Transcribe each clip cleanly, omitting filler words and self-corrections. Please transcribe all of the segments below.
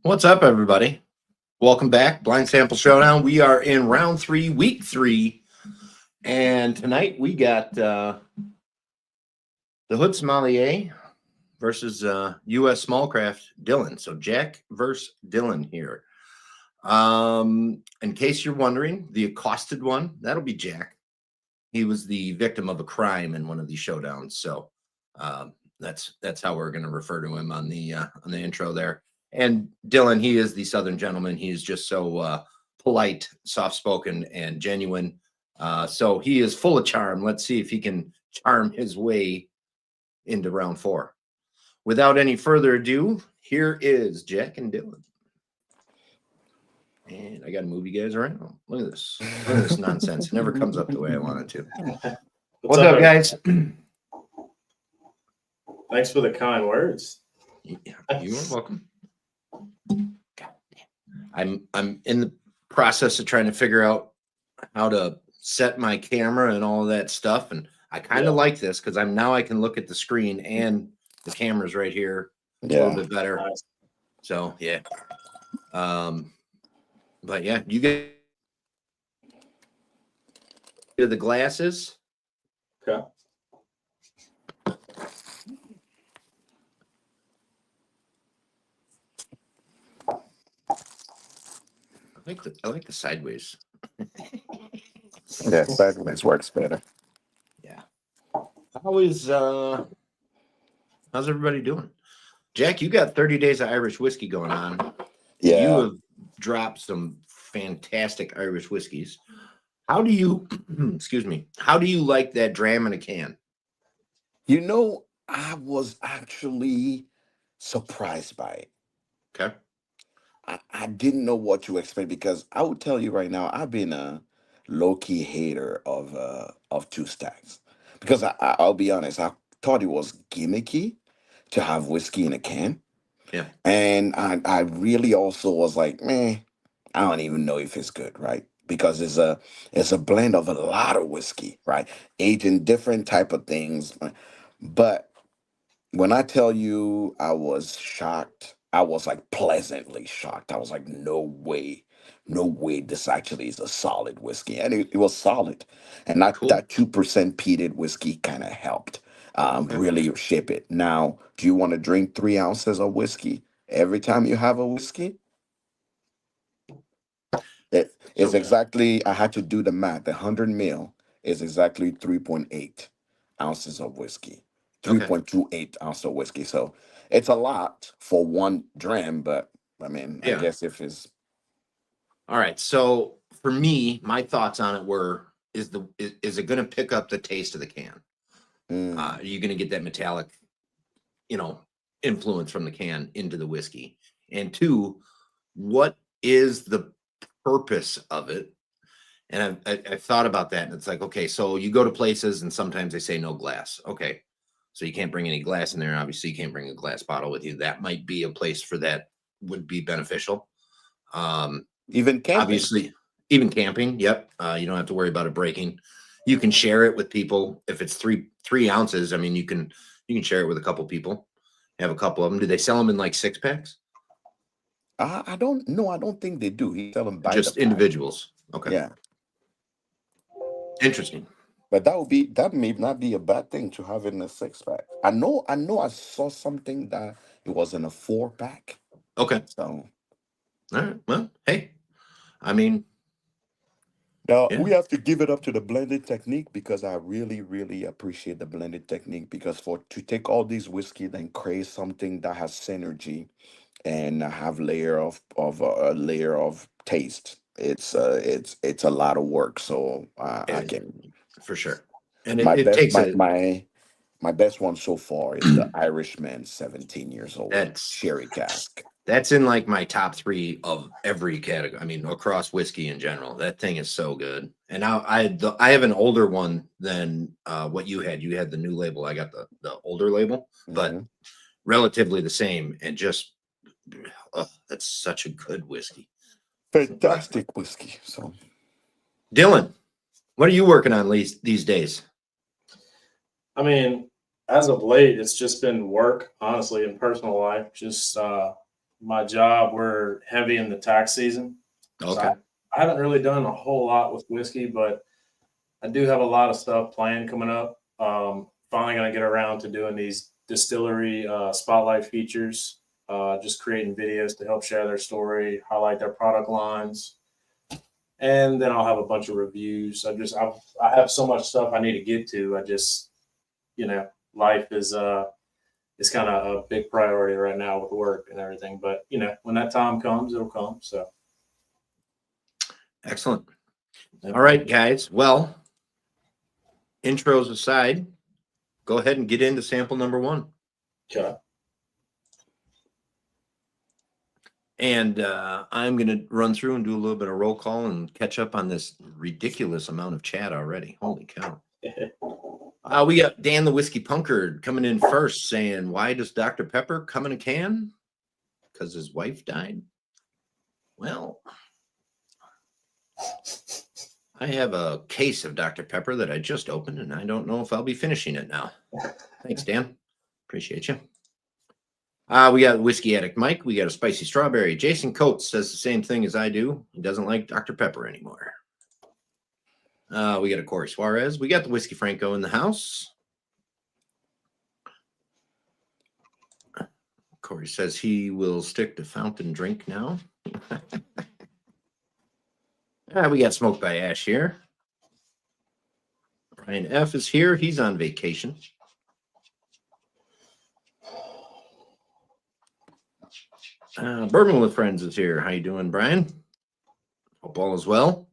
What's up, everybody? Welcome back, Blind Sample Showdown. We are in round 3, week 3, and tonight we got the Hood Sommelier versus U.S. Smallcraft Dylan. So Jack versus Dylan here. In case you're wondering, the accosted one, that'll be Jack. He was the victim of a crime in one of these showdowns, so that's how we're going to refer to him on the intro there. And Dylan, he is the Southern gentleman. He is just so polite, soft-spoken, and genuine. So he is full of charm. Let's see if he can charm his way into round 4. Without any further ado, here is Jack and Dylan. And I got to move you guys around. Look at this. Look at this nonsense. It never comes up the way I want it to. What's up, guys? Thanks for the kind words. Yeah, you are welcome. I'm in the process of trying to figure out how to set my camera and all of that stuff, and I kind of like this because I can look at the screen and the camera's right here a little bit better. Nice. So yeah, but yeah, you get the glasses. Okay. I like the sideways. Yeah, sideways works better. Yeah. How's everybody doing? Jack, you got 30 days of Irish whiskey going on. Yeah. You have dropped some fantastic Irish whiskeys. How do you excuse me, how do you like that dram in a can? You know, I was actually surprised by it. Okay. I didn't know what to expect because I would tell you right now, I've been a low-key hater of two stacks. Because I'll be honest, I thought it was gimmicky to have whiskey in a can. Yeah. And I really also was like, man, I don't even know if it's good, right? Because it's a blend of a lot of whiskey, right? Aged in different type of things. But when I tell you I was shocked, I was like pleasantly shocked. I was like, no way, this actually is a solid whiskey. And it was solid. And that 2% peated whiskey kind of helped really shape it. Now, do you want to drink 3 ounces of whiskey every time you have a whiskey? It's exactly, I had to do the math. 100 mil is exactly 3.8 ounces of whiskey. 3.28 ounces of whiskey. So it's a lot for one dram, but I mean, I guess if it's all right. So for me, my thoughts on it were: is it going to pick up the taste of the can? Are you going to get that metallic, influence from the can into the whiskey? And 2, what is the purpose of it? And I've thought about that, and it's like, okay, so you go to places and sometimes they say no glass. Okay. So you can't bring any glass in there. Obviously, you can't bring a glass bottle with you. That might be a place for that would be beneficial. even camping. Obviously, even camping. Yep. You don't have to worry about it breaking. You can share it with people. If it's three ounces, I mean, you can share it with a couple people. Have a couple of them. Do they sell them in like 6-packs? I don't know. I don't think they do. He sell them by Just the individuals. Okay. Yeah. Interesting. But that may not be a bad thing to have in a 6-pack. I know I saw something that it was in a 4-pack. Okay. So all right. Well, hey, I mean, now we have to give it up to the blended technique because I really, really appreciate the blended technique because to take all these whiskey then create something that has synergy and have a layer of taste. It's a lot of work. So I can for sure. And my it best takes my best one so far is the Irishman 17 years old sherry cask. That's in like my top 3 of every category. I mean, across whiskey in general. That thing is so good. And now I have an older one than what you had. You had the new label. I got the older label, but relatively the same. And just that's such a good whiskey. Fantastic whiskey. So, Dylan, what are you working on these days? I mean, as of late, it's just been work, honestly, in personal life. Just my job, we're heavy in the tax season. So Okay. I haven't really done a whole lot with whiskey, but I do have a lot of stuff planned coming up. Finally going to get around to doing these distillery spotlight features, just creating videos to help share their story, highlight their product lines. And then I'll have a bunch of reviews. I have so much stuff I need to get to. Life is kind of a big priority right now with work and everything. But when that time comes, it'll come. So Excellent. yeah. All right, guys. Well, intros aside, go ahead and get into sample number 1. Okay. And I'm going to run through and do a little bit of roll call and catch up on this ridiculous amount of chat already. Holy cow. We got Dan the Whiskey Punkard coming in first saying, why does Dr. Pepper come in a can? Because his wife died. Well, I have a case of Dr. Pepper that I just opened, and I don't know if I'll be finishing it now. Thanks, Dan. Appreciate you. We got Whiskey Addict Mike. We got a Spicy Strawberry. Jason Coates says the same thing as I do. He doesn't like Dr. Pepper anymore. We got a Corey Suarez. We got the Whiskey Franco in the house. Corey says he will stick to fountain drink now. We got Smoked by Ash here. Brian F. is here. He's on vacation. Bourbon with Friends is here. How you doing, Brian? Hope all is well.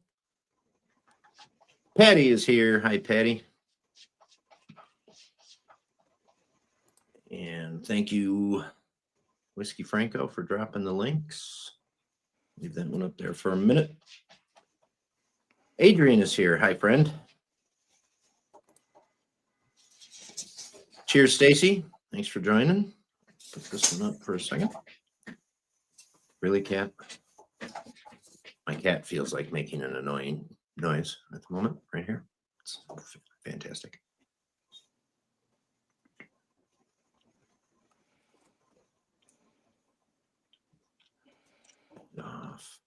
Patty is here. Hi, Patty. And thank you, Whiskey Franco, for dropping the links. Leave that one up there for a minute. Adrian is here. Hi, friend. Cheers, Stacy. Thanks for joining. Put this one up for a second. Really, cat? My cat feels like making an annoying noise at the moment, right here. It's fantastic. Off.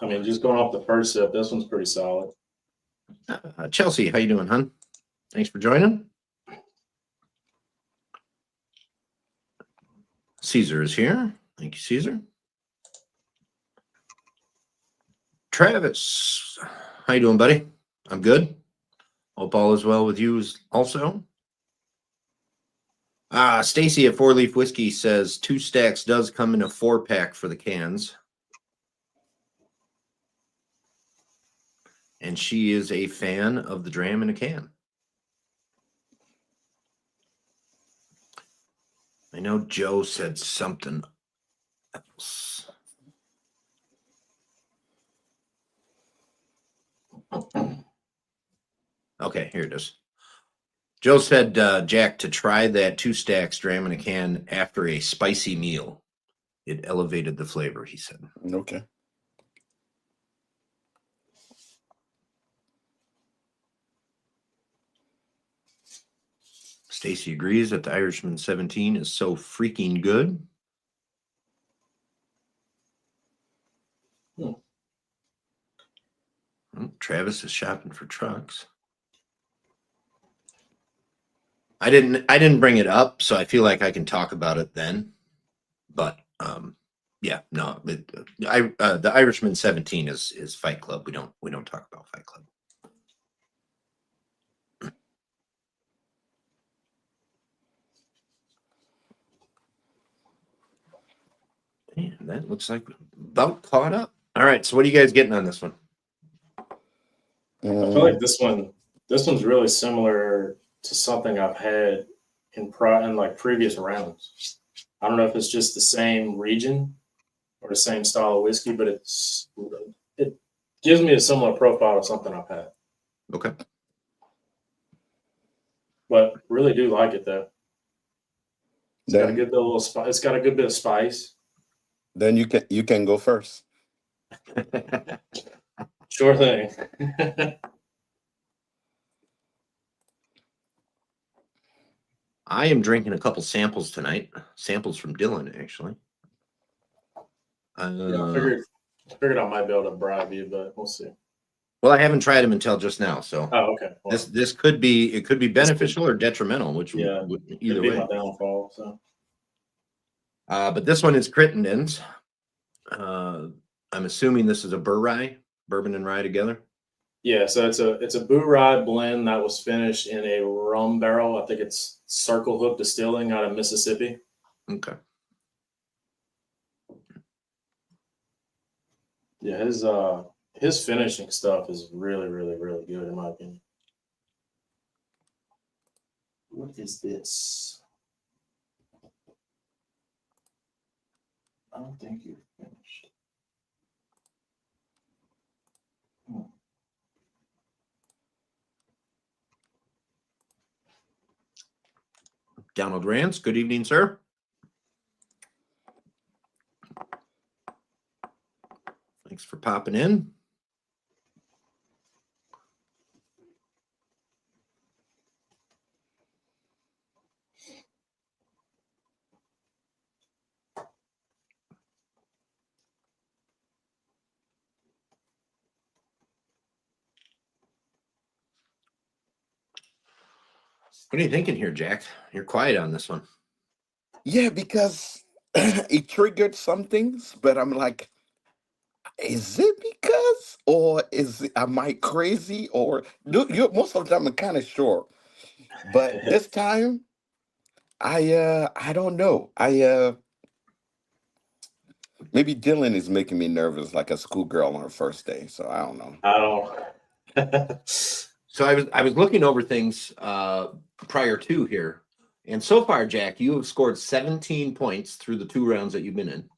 I mean, just going off the first sip, this one's pretty solid. Chelsea, how you doing, hon? Thanks for joining. Caesar is here. Thank you, Caesar. Travis, how you doing, buddy? I'm good. Hope all is well with you also. Stacy at 4 Leaf Whiskey says 2 stacks does come in a 4-pack for the cans. And she is a fan of the dram in a can. I know Joe said something else. Okay, here it is. Joe said, Jack, to try that 2 stacks dram in a can after a spicy meal. It elevated the flavor, he said. Okay. Stacy agrees that the Irishman 17 is so freaking good. Well, Travis is shopping for trucks. I didn't bring it up, so I feel like I can talk about it then. But yeah, no, the Irishman 17 is Fight Club. We don't talk about Fight Club. Man, that looks like about caught up. All right, so what are you guys getting on this one? I feel like this one's really similar to something I've had in like previous rounds. I don't know if it's just the same region or the same style of whiskey, but it gives me a similar profile of something I've had. Okay. But really do like it though. It's got a Then, good little spice. It's got a good bit of spice. then you can go first. Sure thing. I am drinking a couple samples tonight. Samples from Dylan, actually. Yeah, I figured I might be able to bribe you, but we'll see. Well, I haven't tried them until just now, so Oh, okay. Well, this could be beneficial or detrimental, which yeah, would it'd either be way. my downfall. So But this one is Crittenden's. I'm assuming this is a burr rye, bourbon and rye together. yeah, so it's a Boo Rye blend that was finished in a rum barrel. I think it's Circle Hook Distilling out of Mississippi. Okay. Yeah, his finishing stuff is really, really, really good in my opinion. What is this? I don't think you're finished. Donald Rance, good evening, sir. Thanks for popping in. What are you thinking here, Jack? You're quiet on this one. Yeah, because it triggered some things, but I'm like, is it because, or am I crazy, or most of the time I'm kind of sure, but this time I don't know. Maybe Dylan is making me nervous, like a schoolgirl on her first day. So I don't know. I don't. So I was looking over things prior to here, and so far, Jack, you have scored 17 points through the 2 rounds that you've been in.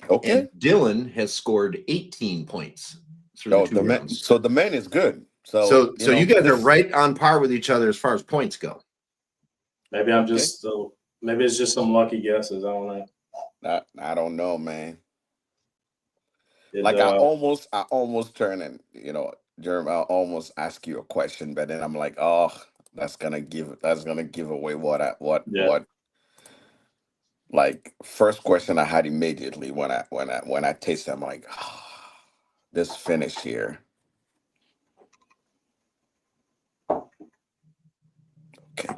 Okay. And Dylan has scored 18 points through Oh, the 2 rounds. So the man is good. So you guys are right on par with each other as far as points go. Maybe I'm just maybe it's just some lucky guesses. I don't know. I don't know, man. I almost turn and Jeremy, I'll almost ask you a question, but then I'm like, oh, that's gonna give away what like first question I had immediately when I taste it, I'm like, oh, this finish here. Okay.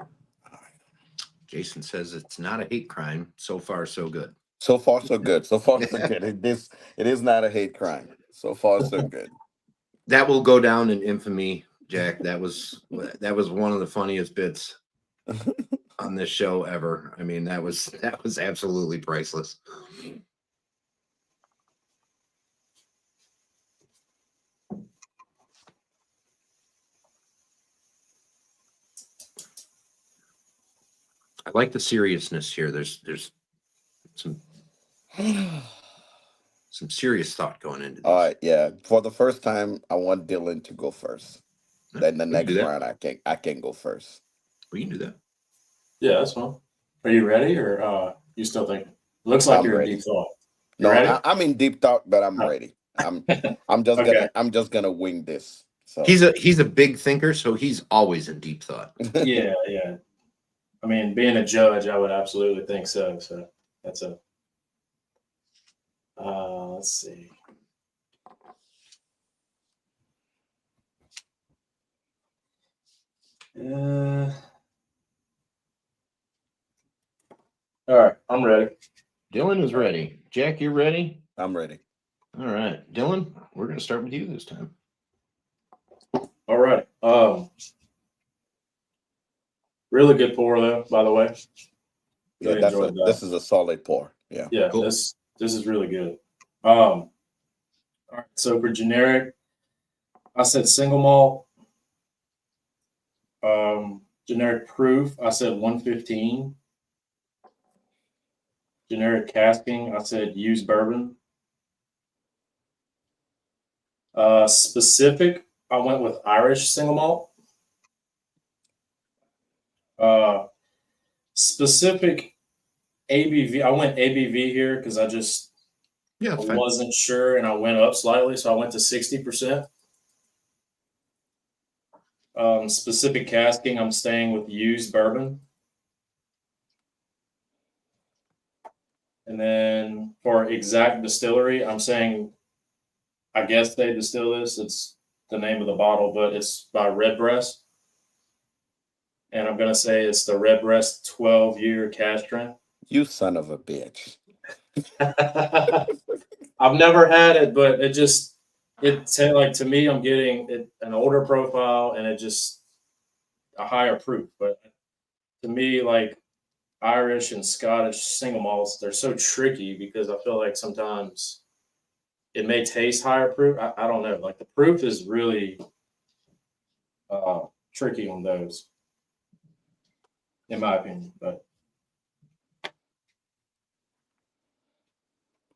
Jason says it's not a hate crime. So far, so good. So far, so good. So far, so good. It is not a hate crime. So far, so good. That will go down in infamy, Jack. That was one of the funniest bits on this show ever. I mean, that was absolutely priceless. I like the seriousness here. There's some serious thought going into this. All right, yeah. For the first time, I want Dylan to go first. Then the next round, I can go first. We can do that. Yeah, that's fine. Are you ready, or you still thinking? Looks like you're ready. in deep thought. No, I'm in deep thought, but I'm ready. I'm just Okay. I'm just gonna wing this. So he's a big thinker, so he's always in deep thought. Yeah. I mean, being a judge, I would absolutely think so. So that's a. Let's see. All right, I'm ready. Dylan is ready. Jack, you ready? I'm ready. All right, Dylan, we're going to start with you this time. All right. Really good pour though, by the way. Yeah, this is a solid pour. Yeah. Yeah, cool. This is really good. All right. So for generic, I said single malt. Generic proof, I said 115. Generic casking, I said used bourbon. Specific, I went with Irish single malt. Specific ABV, I went ABV here because I just wasn't sure, and I went up slightly, so I went to 60%. Specific casking, I'm staying with used bourbon. And then for Exact Distillery, I'm saying, I guess they distill this. It's the name of the bottle, but it's by Redbreast. And I'm going to say it's the Redbreast 12-year cash strength. You son of a bitch. I've never had it, but like to me, I'm getting an older profile and it just a higher proof. But to me, like Irish and Scottish single malts, they're so tricky because I feel like sometimes it may taste higher proof. I don't know. Like the proof is really tricky on those, in my opinion. But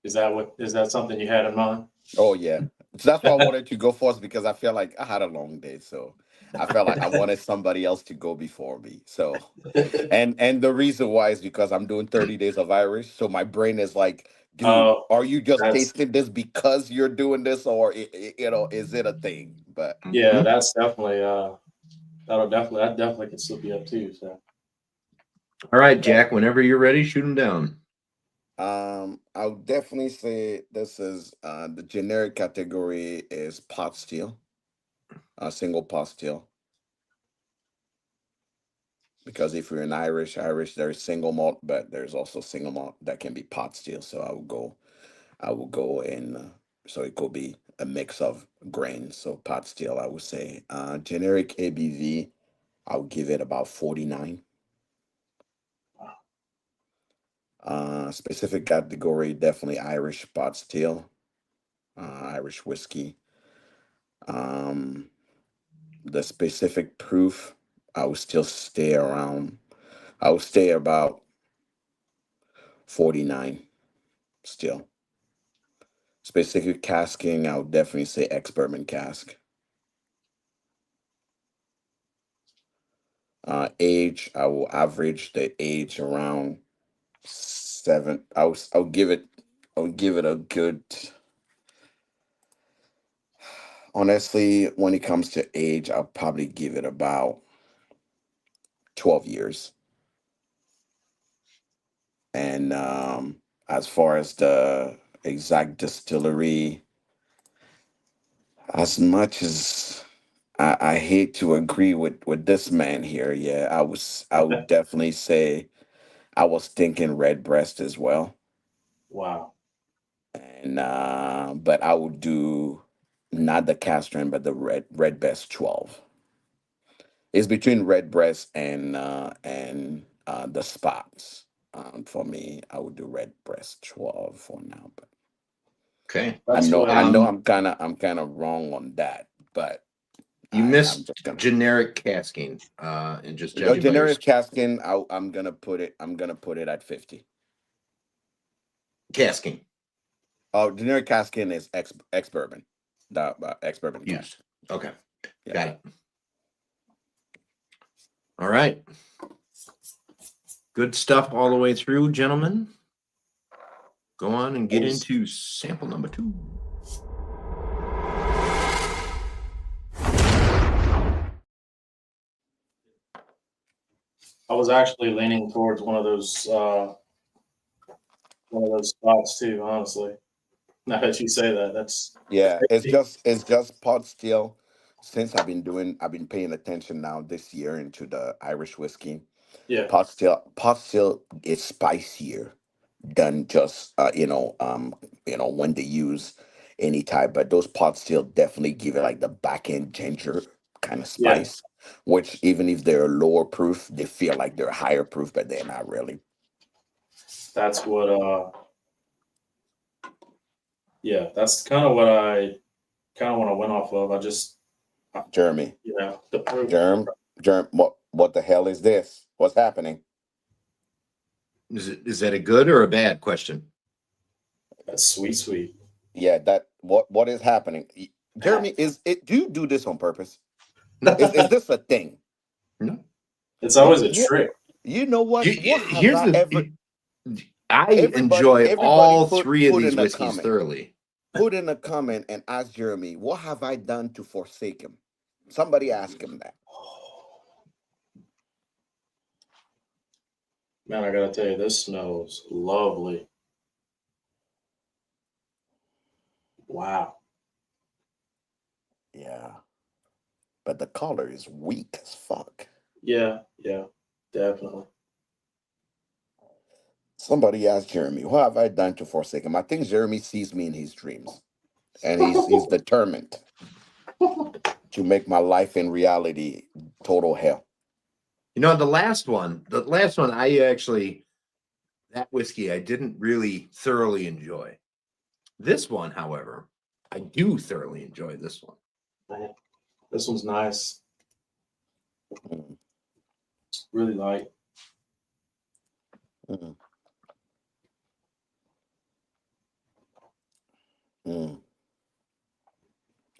is that something you had in mind? Oh yeah. So that's why I wanted to go first because I feel like I had a long day. So I felt like I wanted somebody else to go before me. So and the reason why is because I'm doing 30 days of Irish. So my brain is like, dude, Oh, are you just that's tasting this because you're doing this, or is it a thing? But yeah, that's definitely that definitely could slip you up too. So All right, Jack. Whenever you're ready, shoot them down. I would definitely say this is the generic category is pot still, single pot still. Because if you're an Irish, there's single malt, but there's also single malt that can be pot still. So I will go in. So it could be a mix of grains. So pot still, I would say. Generic ABV, I would give it about 49. Specific category, definitely Irish pot still, Irish whiskey. Um, the specific proof, I would still stay around. I would stay about 49 still. Specific casking, I would definitely say ex-bourbon cask. Age, I will average the age around 7. I'll give it a good. Honestly, when it comes to age, I'll probably give it about 12 years. And as far as the exact distillery, as much as I hate to agree with this man here, yeah, I would definitely say I was thinking Redbreast as well. wow. And but I would do not the Castron, but the Redbreast 12. It's between Redbreast and the Spots. For me, I would do Redbreast 12 for now, but Okay. That's what I know I'm kind of wrong on that, but You I'm missed just gonna generic casking, and just the judging by your generic casking. I'm gonna put it at 50. casking Oh, generic casking is ex bourbon, the ex bourbon used. cask. Okay, Yeah. got it. All right. Good stuff all the way through, gentlemen. Go on and get into sample number 2. I was actually leaning towards one of those spots too. Honestly, now that you say that, that's Yeah, it's just pot still. Since I've been paying attention now this year into the Irish whiskey. yeah, Pot still is spicier than just when they use any type, but those pot still definitely give it like the back end ginger kind of yeah. spice, which even if they're lower proof, they feel like they're higher proof, but they're not really. That's what. Yeah, that's kind of what I went off of. Jeremy, The proof. Germ, what the hell is this? What's happening? Is that a good or a bad question? That's sweet, sweet. Yeah, that what is happening? Jeremy, is it? Do you do this on purpose? Is this a thing? No. It's always a trick. You know what? What have Here's I ever? I Everybody, enjoy everybody, all 3 of put these in a whiskeys comment. thoroughly. Put in a comment and ask Jeremy, what have I done to forsake him? Somebody ask him that. Man, I gotta tell you, this smells lovely. Wow. Yeah. But the color is weak as fuck. Yeah, definitely. Somebody asked Jeremy, what have I done to forsake him? I think Jeremy sees me in his dreams. And he's determined to make my life in reality total hell. You know, the last one, I actually, that whiskey I didn't really thoroughly enjoy. This one, however, I do thoroughly enjoy this one. Man, this one's nice. Mm, Really light. mm, mm.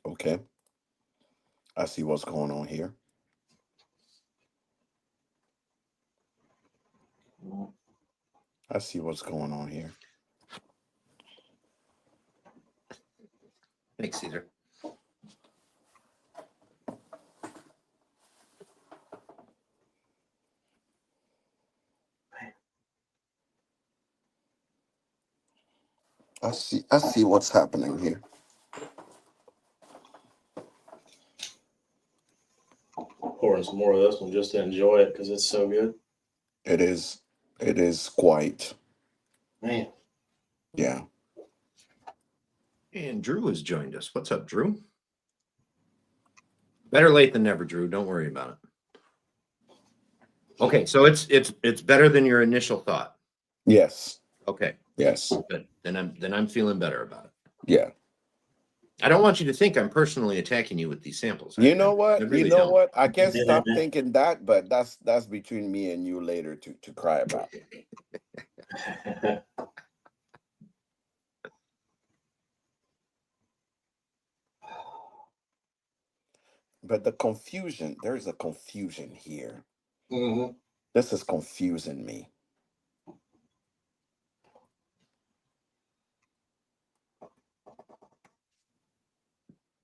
Okay. I see what's going on here. I see what's going on here. Thanks, Caesar. I see what's happening here. Pouring some more of this one just to enjoy it because it's so good. It is quite, Man, yeah. And Drew has joined us. What's up, Drew? Better late than never, Drew. Don't worry about it. Okay, so it's better than your initial thought. Yes. Okay, Yes. good. Then I'm feeling better about it. Yeah. I don't want you to think I'm personally attacking you with these samples. You know I what? really You know don't. what? I can't stop thinking that, but that's between me and you later to cry about. But the confusion, there is a confusion here. mm-hmm. This is confusing me.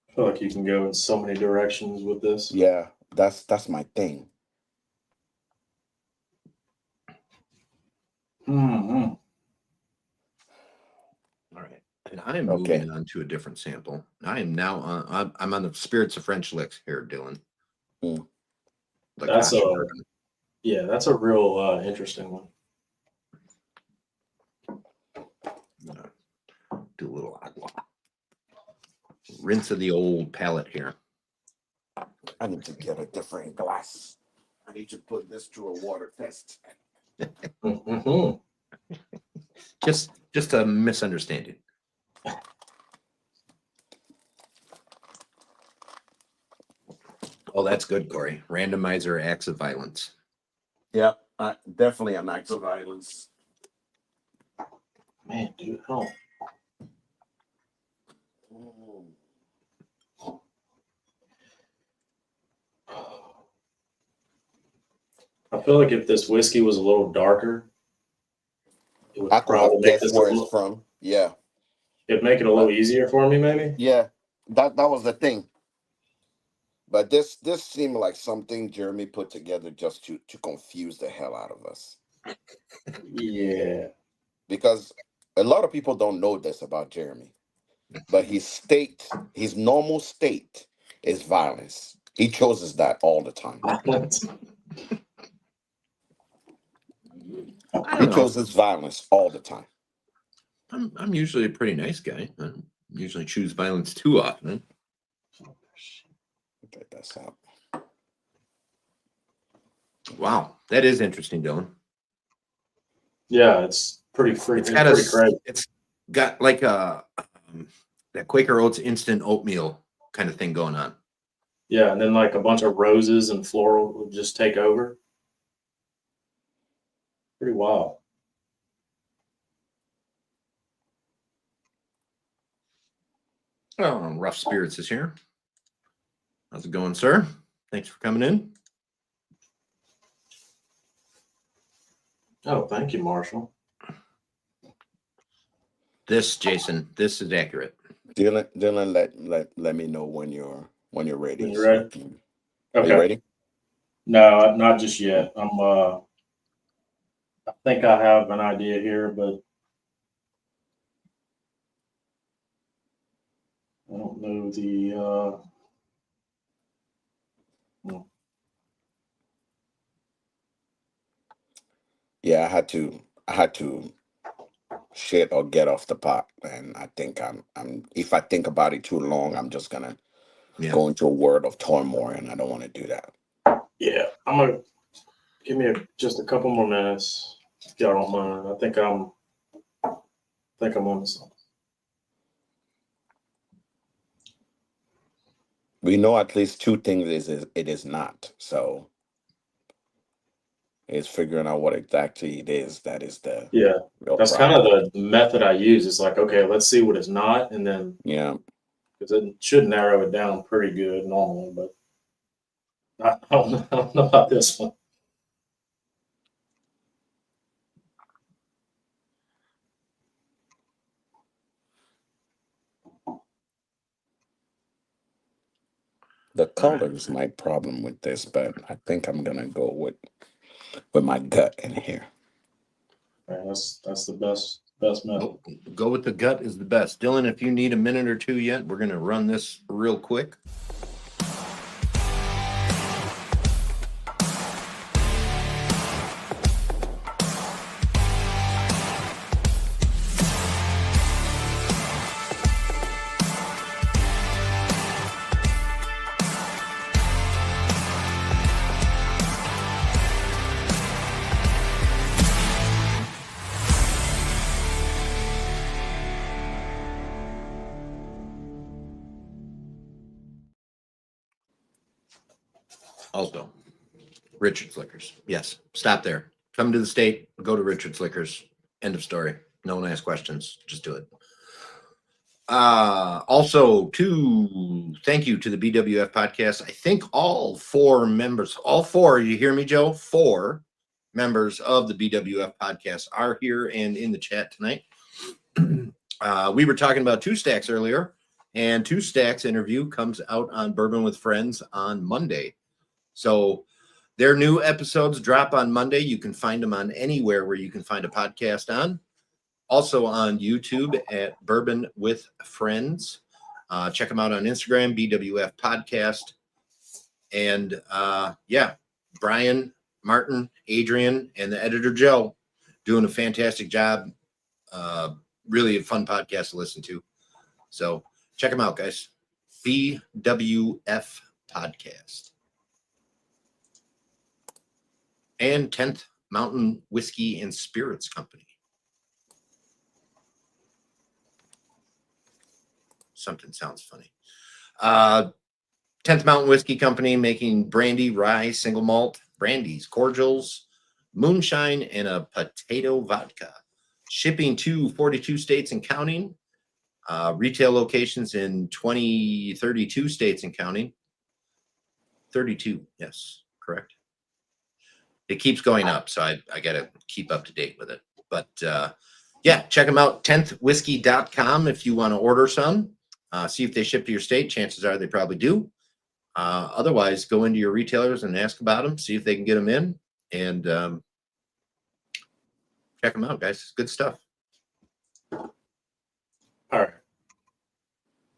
I feel like you can go in so many directions with this. Yeah, that's my thing. Mm-hmm. All right, and I am Okay. moving on to a different sample. I am now on. I'm on the Spirits of French Licks here, Dylan. Mm. The That's Koch a bourbon. that's a real interesting one. Do a little agua. Rinse of the old palate here. I need to get a different glass. I need to put this through a water test. Mm-hmm. Just a misunderstanding. Oh, that's good, Corey. Randomizer acts of violence. Yeah, definitely an act of violence. Man, dude, oh. I feel like if this whiskey was a little darker, it would I could probably have make guessed this where it's from. Yeah. it'd make it a little easier for me, maybe. Yeah, that was the thing. But this seemed like something Jeremy put together just to confuse the hell out of us. Yeah. Because a lot of people don't know this about Jeremy. But his normal state is violence. He chooses that all the time. I He don't know. chooses violence all the time. I'm usually a pretty nice guy. I don't usually choose violence too often. Get this out. Wow, that is interesting, Dylan. Yeah, it's pretty free. It's It's got pretty crazy. it's got like a that Quaker Oats instant oatmeal kind of thing going on. Yeah, and then like a bunch of roses and floral would just take over. Pretty wild. Oh, Rough Spirits is here. How's it going, sir? Thanks for coming in. Oh, thank you, Marshall. Jason, this is accurate. Dylan, let me know when you're ready. When you're ready? Are you Okay. ready? No, not just yet. I think I have an idea here, but don't know the. Yeah, I had to shit or get off the pot, and I think I'm if I think about it too long, I'm just gonna Yeah. go into a word of turmoil, and I don't want to do that. Yeah, I'm gonna give me just a couple more minutes, if y'all don't mind. I think I'm on something. We know at least two things is it is not. So it's figuring out what exactly it is that is the Yeah, real that's kind problem. of the method I use. It's like, okay, let's see what it's not, and then Yeah. because it should narrow it down pretty good normally, but I don't know about this one. The color is my problem with this, but I think I'm gonna go with my gut in here. Right, that's the best method. Go with the gut is the best. Dylan, if you need a minute or two yet, we're going to run this real quick. Also, Richard's Liquors. Yes, stop there. Come to the state, go to Richard's Liquors. End of story. No one asks questions. Just do it. Also, thank you to the BWF podcast. I think all four members, you hear me, Joe? 4 members of the BWF podcast are here and in the chat tonight. We were talking about Two Stacks earlier, and Two Stacks interview comes out on Bourbon with Friends on Monday. So their new episodes drop on Monday. You can find them on anywhere where you can find a podcast on. Also on YouTube at Bourbon with Friends. Check them out on Instagram, BWF Podcast. And yeah, Brian, Martin, Adrian, and the editor Joe doing a fantastic job. Really a fun podcast to listen to. So check them out, guys. BWF Podcast. And 10th Mountain Whiskey and Spirits Company. Something sounds funny. 10th Mountain Whiskey Company making brandy, rye, single malt, brandies, cordials, moonshine, and a potato vodka. Shipping to 42 states and counting. Retail locations in 32 states and counting. 32, yes, correct. It keeps going up, so I got to keep up to date with it. But yeah, check them out, 10thwhiskey.com if you want to order some. See if they ship to your state. Chances are they probably do. Otherwise, go into your retailers and ask about them. See if they can get them in. And check them out, guys. It's good stuff. All right. I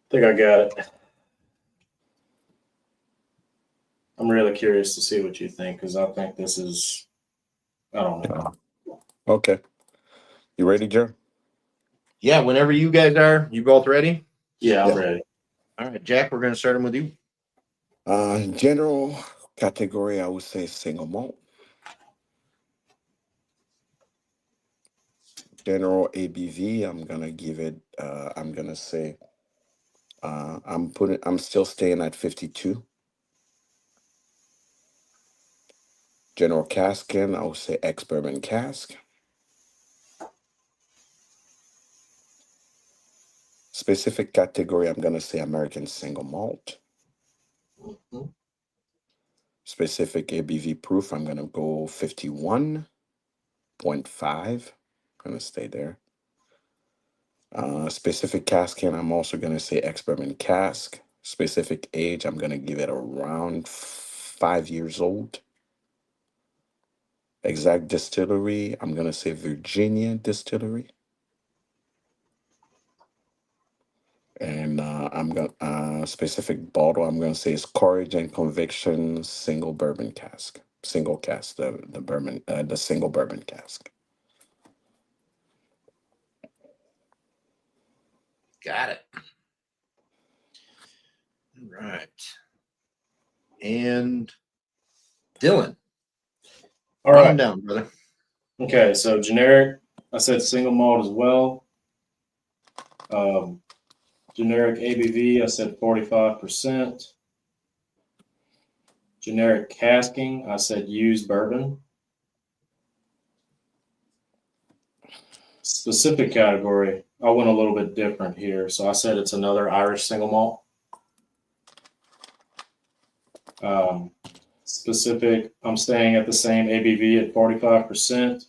think I got it. I'm really curious to see what you think because I think this is, I don't know. Okay. You ready, Joe? Yeah, whenever you guys are. You both ready? Yeah, I'm Yeah. ready. All right, Jack, we're going to start them with you. General category, I would say single malt. General ABV, I'm gonna give it. I'm gonna say. I'm still staying at 52. General casking, I would say ex-bourbon cask. Specific category, I'm gonna say American single malt. Mhm. Specific ABV proof, I'm gonna go 51.5. Gonna stay there. Specific casking, I'm also gonna say ex-bourbon cask. Specific age, I'm gonna give it around 5 years old. Exact distillery, I'm gonna say Virginia Distillery. And I'm gonna specific bottle. I'm gonna say it's Courage and Conviction single bourbon cask, single cask, the bourbon, the single bourbon cask. Got it. All right. And Dylan, All run right. them down, brother. Okay, so generic, I said single malt as well. Generic ABV, I said 45%. Generic casking, I said used bourbon. Specific category, I went a little bit different here. So I said it's another Irish single malt. Specific, I'm staying at the same ABV at 45%.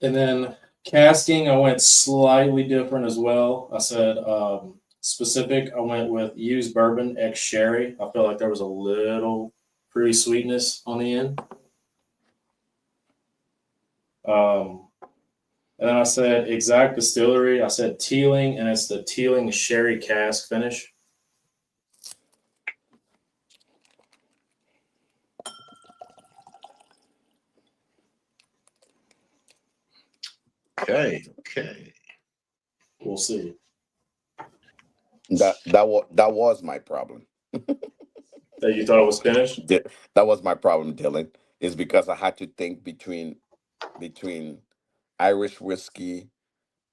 And then casking, I went slightly different as well. I said specific, I went with used bourbon ex sherry. I felt like there was a little fruity sweetness on the end. And then I said exact distillery. I said Teeling, and it's the Teeling sherry cask finish. Okay. Okay. We'll see. That was my problem. That you thought it was finished? That was my problem, Dylan. Is because I had to think between Irish whiskey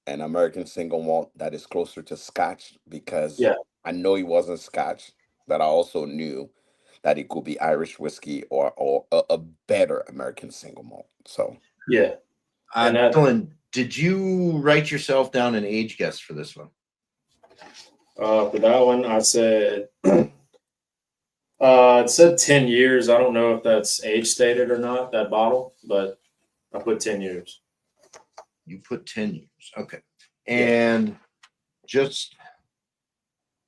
and American single malt that is closer to Scotch, because Yeah. I know it wasn't Scotch, but I also knew that it could be Irish whiskey or a better American single malt. So Yeah. And that Dylan, did you write yourself down an age guess for this one? for that one, I said it said 10 years. I don't know if that's age stated or not, that bottle, but I put 10 years. You put 10 years. Okay. And just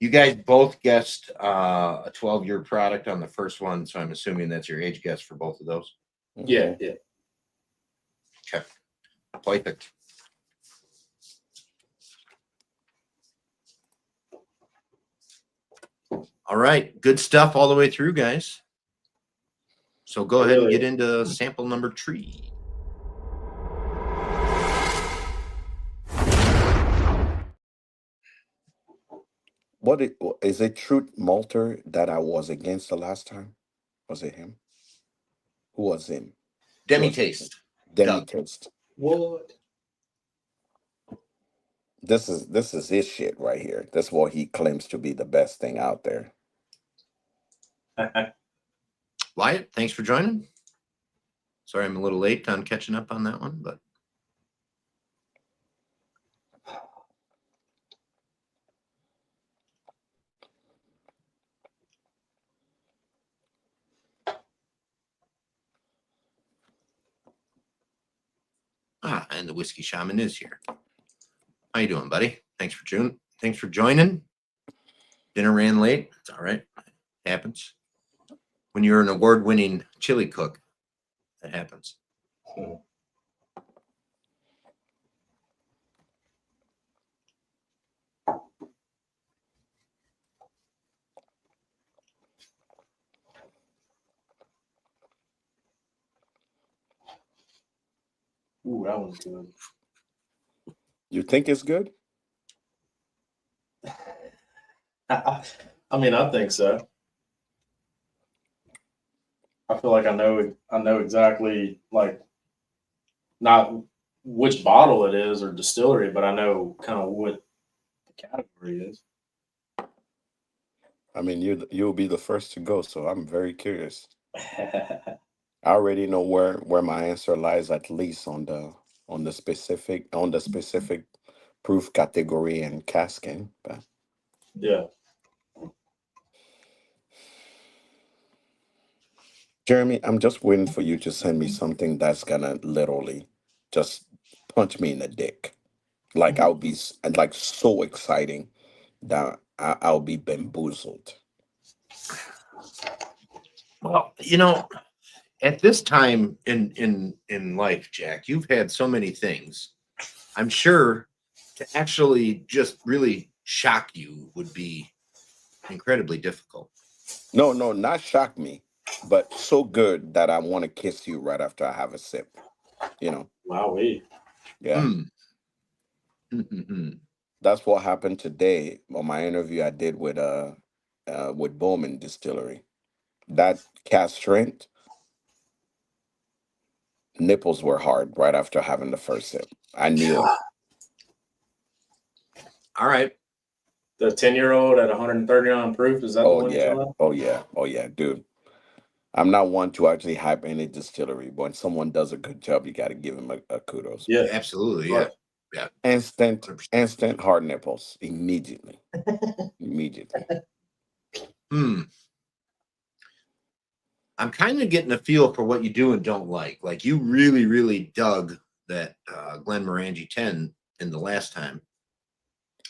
you guys both guessed a 12-year product on the first one, so I'm assuming that's your age guess for both of those. Yeah, yeah. Okay. Perfect. All right. Good stuff all the way through, guys. So go ahead and get into sample number 3. Is it Truth Malter that I was against the last time? Was it him? Who was him? Demi taste. Demi Doug. Taste. What? This is his shit right here. That's what he claims to be the best thing out there. Wyatt, thanks for joining. Sorry I'm a little late on catching up on that one, but and the whiskey shaman is here. How you doing, buddy? Thanks for joining. Dinner ran late. It's all right. Happens. When you're an award-winning chili cook, that happens. Ooh, that one's good. You think it's good? I mean, I think so. I feel like I know exactly, like, not which bottle it is or distillery, but I know kind of what the category is. I mean, you'll be the first to go, so I'm very curious. I already know where my answer lies, at least on the specific proof category and casking. But Yeah. Jeremy, I'm just waiting for you to send me something that's gonna literally just punch me in the dick. Like I'll be like so exciting that I'll be bamboozled. Well, at this time in life, Jack, you've had so many things. I'm sure to actually just really shock you would be incredibly difficult. No, not shock me, but so good that I want to kiss you right after I have a sip. You know, Wowee. yeah. Mm. Mhm. That's what happened today on my interview I did with Bowman Distillery. That cast strength nipples were hard right after having the first sip. I knew it. All right. The 10-year-old at 139 proof, is that the Oh one you're yeah. talking about? Oh yeah. Oh yeah, dude. I'm not one to actually hype any distillery, but when someone does a good job, you got to give them a kudos. Yeah. Absolutely. Yeah. Right. Yeah. Instant, 100%. instant hard nipples immediately. Immediately. Hmm. I'm kind of getting a feel for what you do and don't like. Like you really, really dug that Glenmorangie 10 in the last time.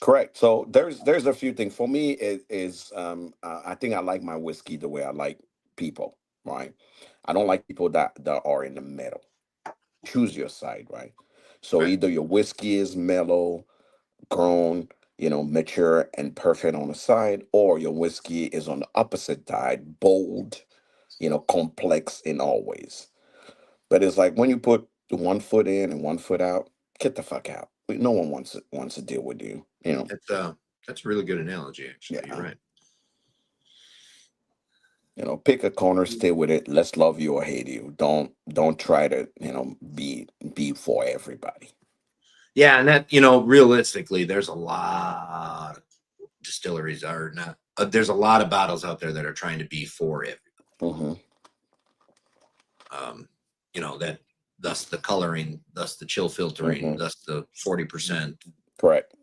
Correct. So there's a few things for me. It is I think I like my whiskey the way I like people. Right. I don't like people that are in the middle. Choose your side. Right. So Right. either your whiskey is mellow, grown, mature and perfect on the side, or your whiskey is on the opposite side, bold, complex in all ways. But it's like when you put the 1 foot in and 1 foot out, get the fuck out. No one wants to deal with you. That's a really good analogy, actually. You're Yeah. right. Pick a corner, stay with it. Let's love you or hate you. Don't try to, be for everybody. Yeah, and that, realistically, there's a lot of distilleries are not there's a lot of bottles out there that are trying to be for it. Hmm. That thus the coloring, thus the chill filtering, Hmm. thus the 40%, Correct.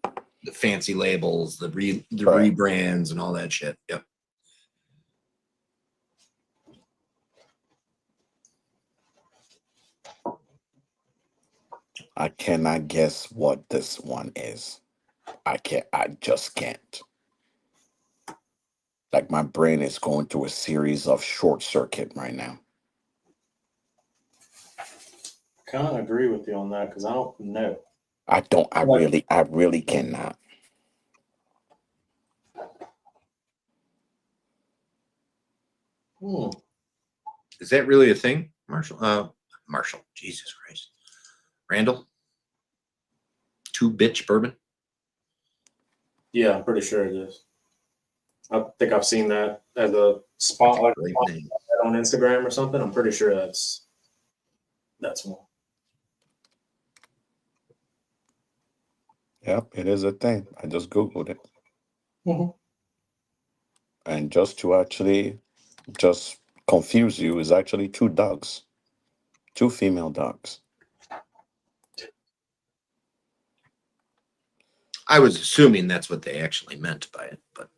the fancy labels, the Correct. rebrands and all that shit. Yep. I cannot guess what this one is. I just can't. Like my brain is going through a series of short circuit right now. Kind of agree with you on that because I don't know. I don't. I really cannot. Hmm. Is that really a thing, Marshall? Marshall, Jesus Christ. Randall? Two bitch bourbon? Yeah, I'm pretty sure it is. I think I've seen that as a spotlight Great name. on Instagram or something. I'm pretty sure that's one. Yep, it is a thing. I just Googled it. Mhm. And just to actually just confuse you, is actually two dogs, two female dogs. I was assuming that's what they actually meant by it, but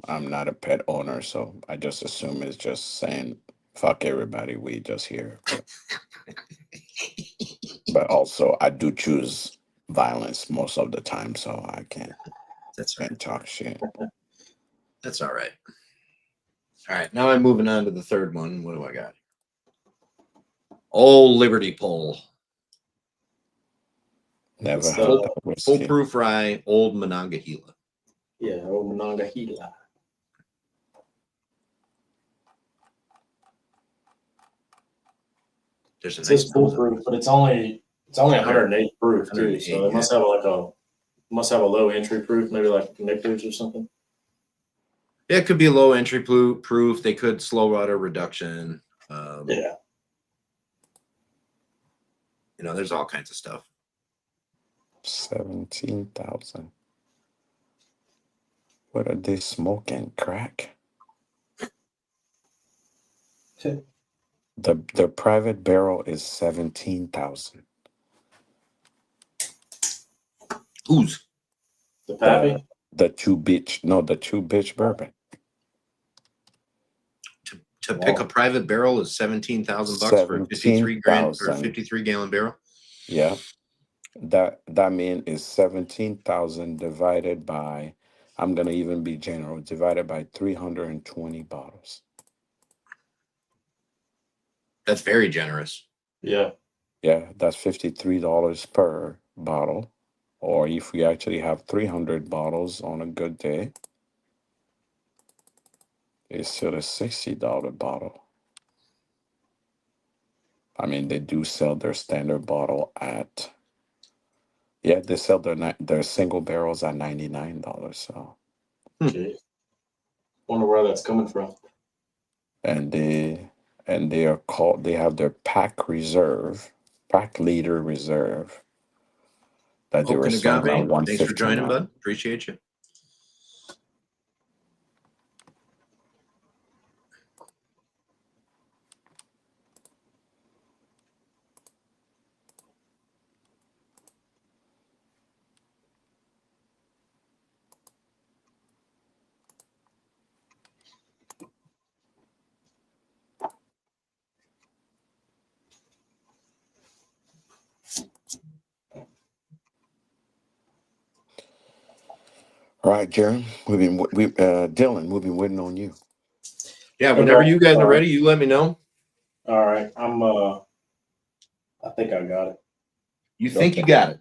I'm not a pet owner, so I just assume it's just saying fuck everybody. We just here, but also I do choose violence most of the time, so I that's all right. can't talk shit. That's all right. All right, now I'm moving on to the third one. What do I got? Old Liberty Pole. Never It's had Full, that full whiskey. proof rye, old Monongahela. Yeah, old Monongahela. There's a It nice says nose on foolproof, but it's only 108 proof too. 108, So it yeah. must have a low entry proof, maybe like Nickers or something. Yeah, it could be a low entry proof. They could slow water reduction. Yeah. There's all kinds of stuff. 17,000. What are they smoking? Crack? The private barrel is 17,000. Who's The The Pappy? the two bitch bourbon. to pick a Wow. private barrel is $17,000 for a 17,000. 53 gallon barrel. Yeah. That mean is 17,000 divided by, I'm gonna even be general, divided by 320 bottles. That's very generous. Yeah. Yeah, that's $53 per bottle. or if we actually have 300 bottles on a good day, it's still a $60 bottle. I mean, they do sell their standard bottle at, yeah, they sell their single barrels at $99. So, Okay. Wonder where that's coming from. and they are called, they have their pack leader reserve that they were Oaken selling at Agave, thanks for joining, 159. bud. Appreciate you. All right, Jeremy, Dylan, we've been waiting on you. Yeah, Okay. whenever you guys are ready, you let me know. All right. I think I got it. You think you got it?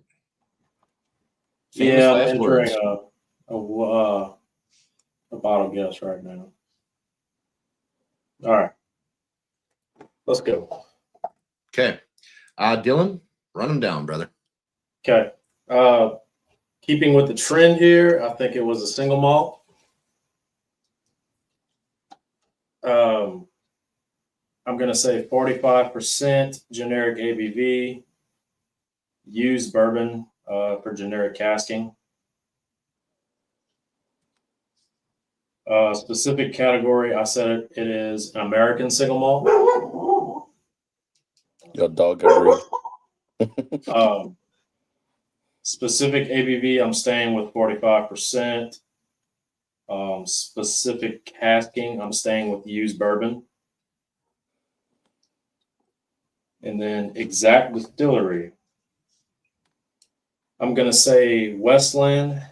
Famous Yeah, I'm last entering words. a bottle guess right now. All right. Let's go. Okay. Dylan, run them down, brother. Okay. Keeping with the trend here, I think it was a single malt. I'm going to say 45% generic ABV, used bourbon for generic casking. Specific category, I said it is an American single malt. Your dog agrees. Specific ABV, I'm staying with 45%. Specific casking, I'm staying with used bourbon. And then exact distillery, I'm going to say Westland.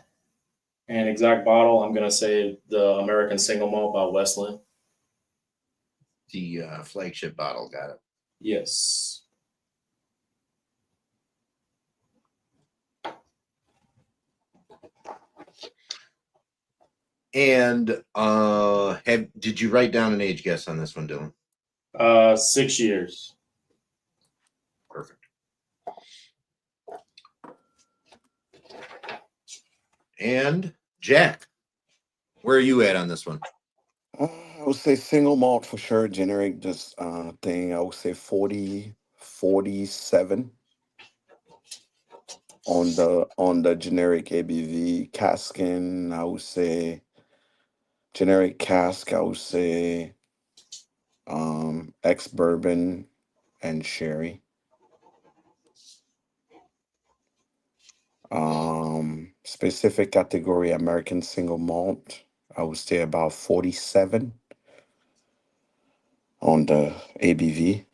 And exact bottle, I'm going to say the American single malt by Westland. The flagship bottle, got it. Yes. And did you write down an age guess on this one, Dylan? 6 years. Perfect. And Jack, where are you at on this one? I would say single malt for sure. Generic just thing. I would say 47 on the generic ABV. Casking, I would say generic cask. I would say ex bourbon and sherry. Specific category American single malt. I would say about 47 on the ABV.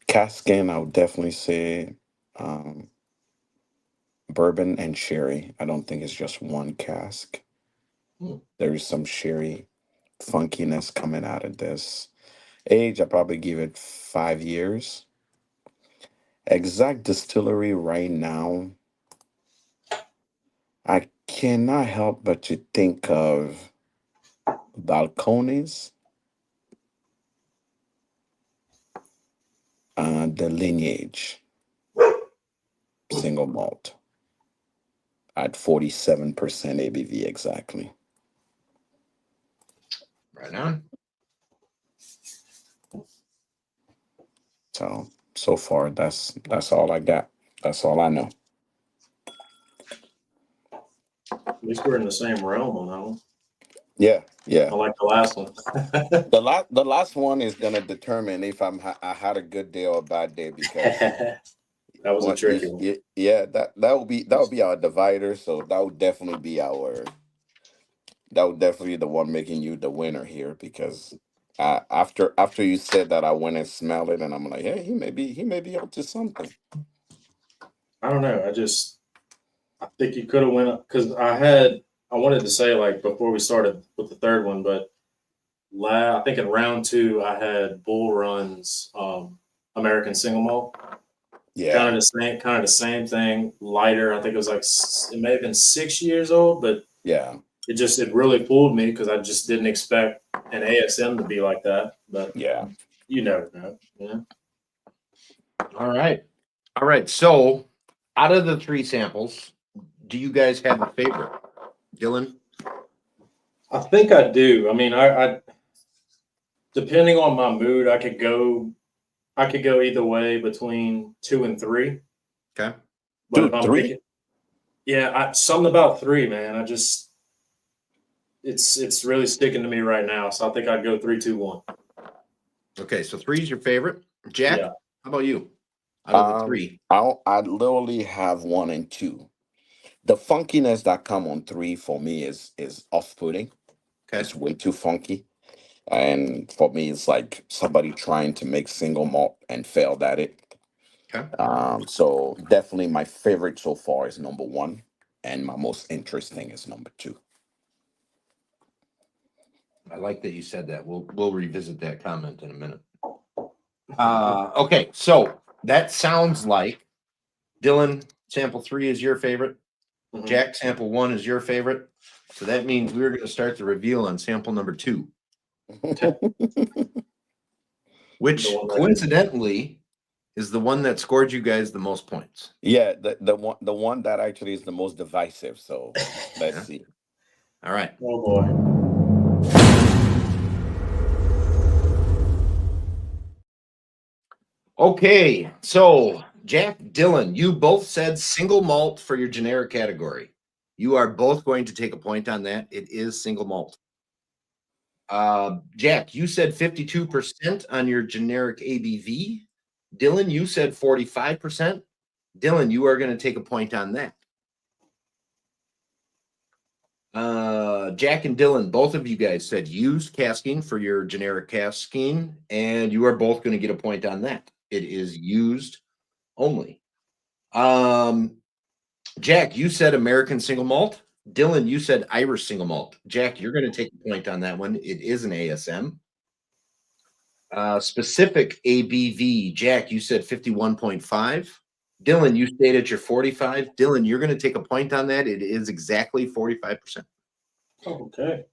Casking, I would definitely say um, bourbon and sherry. I don't think it's just one cask. Hmm. There is some sherry funkiness coming out of this. Age, I probably give it 5 years. Exact distillery right now, I cannot help but to think of Balcones, the lineage single malt at 47% ABV exactly. Right on. So far that's all I got. That's all I know. At least we're in the same realm on that one. Yeah, yeah. I like the last one. The last one is gonna determine if I had a good day or a bad day because That was a tricky one. yeah, that would be our divider. So that would definitely be the one making you the winner here because after you said that I went and smelled it and I'm like, hey, he may be up to something. I don't know. I think you could have went up because I wanted to say like before we started with the third one, but I think in round 2 I had Bull Run's American single malt. Yeah. Kind of the same thing, lighter. I think it was like it may have been 6 years old, but Yeah. it really fooled me because I just didn't expect an ASM to be like that. But Yeah. you never know. Yeah. All right. All right. So out of the 3 samples, do you guys have a favorite? Dylan? I think I do. I mean, I depending on my mood, I could go either way between 2 and 3. Okay. But 2, if I'm 3? picking, yeah, something about 3, man. It's really sticking to me right now. So I think I'd go 3, 2, 1. Okay. So 3 is your favorite. Jack, Yeah. how about you? Out of the 3. I literally have 1 and 2. The funkiness that come on 3 for me is off-putting. Okay. It's way too funky. And for me, it's like somebody trying to make single malt and failed at it. Okay. So definitely my favorite so far is number 1, and my most interesting is number 2. I like that you said that. We'll revisit that comment in a minute. Okay. So that sounds like Dylan, sample 3 is your favorite. Mhm. Jack, sample 1 is your favorite. So that means we're going to start the reveal on sample number 2, which The one that- coincidentally is the one that scored you guys the most points. Yeah, the one that actually is the most divisive. So let's Yeah. see. All right. Oh boy. Okay. So Jack, Dylan, you both said single malt for your generic category. You are both going to take a point on that. It is single malt. Jack, you said 52% on your generic ABV. Dylan, you said 45%. Dylan, you are going to take a point on that. Jack and Dylan, both of you guys said used casking for your generic casking, and you are both going to get a point on that. It is used only. Jack, you said American single malt. Dylan, you said Irish single malt. Jack, you're going to take a point on that one. It is an ASM. Specific ABV, Jack, you said 51.5. Dylan, you stated your 45. Dylan, you're going to take a point on that. It is exactly 45%. Okay.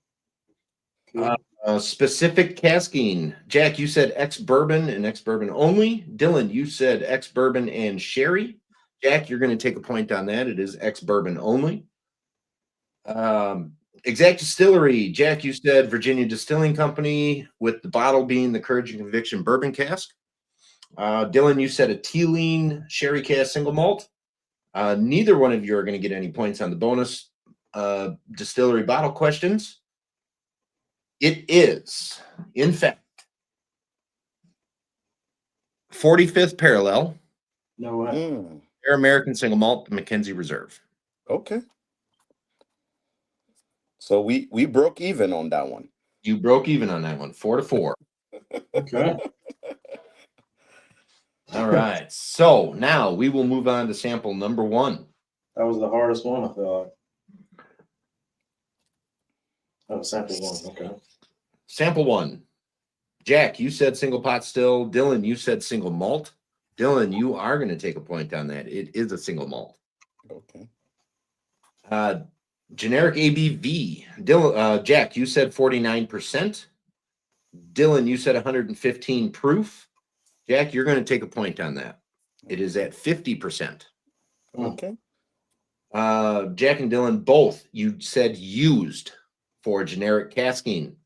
Specific casking, Jack, you said ex bourbon and ex bourbon only. Dylan, you said ex bourbon and sherry. Jack, you're going to take a point on that. It is ex bourbon only. Exact distillery, Jack, you said Virginia Distilling Company, with the bottle being the Courage and Conviction bourbon cask. Dylan, you said a Teeling sherry cask single malt. Neither one of you are going to get any points on the bonus distillery bottle questions. It is, in fact, 45th parallel, No way. Mm, Air American single malt, Mackenzie Reserve. okay. So we broke even on that one. You broke even on that one, 4-4. Okay. All right. So now we will move on to sample number 1. That was the hardest one, I feel like. Oh, sample 1. Okay. Sample 1. Jack, you said single pot still. Dylan, you said single malt. Dylan, you are going to take a point on that. It is a single malt. Okay. Generic ABV. Dylan, Jack, you said 49%. Dylan, you said 115 proof. Jack, you're going to take a point on that. It is at 50%. Okay. Jack and Dylan, both, you said used for generic casking.